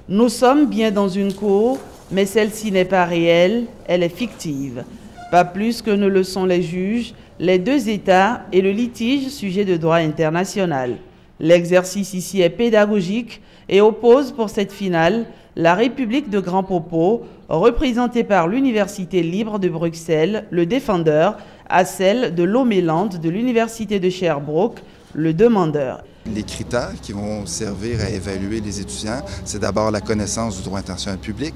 Nous sommes bien dans une cour, mais celle-ci n'est pas réelle, elle est fictive. Pas plus que ne le sont les juges, les deux États et le litige sujet de droit international. L'exercice ici est pédagogique et oppose pour cette finale la République de Grand Popo, représentée par l'Université libre de Bruxelles, le défendeur, à celle de Lomé-Land de l'Université de Sherbrooke, le demandeur. Les critères qui vont servir à évaluer les étudiants, c'est d'abord la connaissance du droit international public,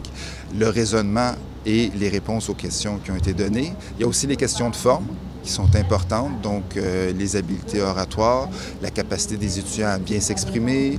le raisonnement et les réponses aux questions qui ont été données. Il y a aussi les questions de forme qui sont importantes, donc les habiletés oratoires, la capacité des étudiants à bien s'exprimer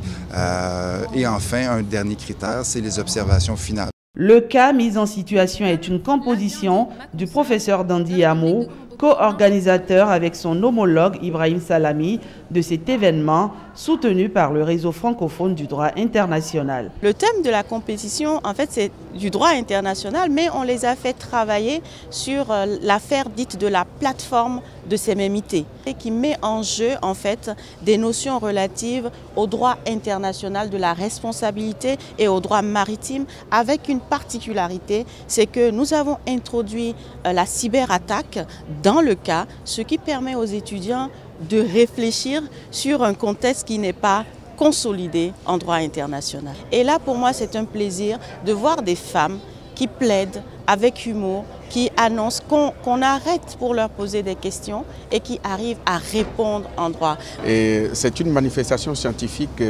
et enfin, un dernier critère, c'est les observations finales. Le cas mis en situation est une composition du professeur Dandy Amou, co-organisateur avec son homologue Ibrahim Salami de cet événement soutenu par le réseau francophone du droit international. Le thème de la compétition, en fait, c'est du droit international, mais on les a fait travailler sur l'affaire dite de la plateforme de CMMIT, qui met en jeu, en fait, des notions relatives au droit international de la responsabilité et au droit maritime, avec une particularité, c'est que nous avons introduit la cyberattaque dans le cas, ce qui permet aux étudiants de réfléchir sur un contexte qui n'est pas consolidé en droit international. Et là, pour moi, c'est un plaisir de voir des femmes qui plaident avec humour, qui annoncent qu'on arrête pour leur poser des questions et qui arrivent à répondre en droit. C'est une manifestation scientifique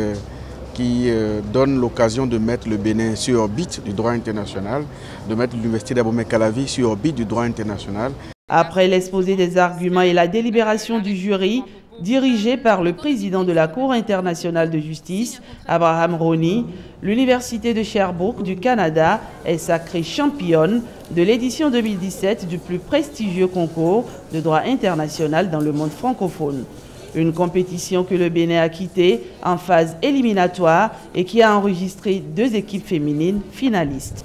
qui donne l'occasion de mettre le Bénin sur orbite du droit international, de mettre l'Université d'Abomey-Calavi sur orbite du droit international. Après l'exposé des arguments et la délibération du jury, dirigé par le président de la Cour internationale de justice, Abraham Roni, l'Université de Sherbrooke du Canada est sacrée championne de l'édition 2017 du plus prestigieux concours de droit international dans le monde francophone. Une compétition que le Bénin a quittée en phase éliminatoire et qui a enregistré 2 équipes féminines finalistes.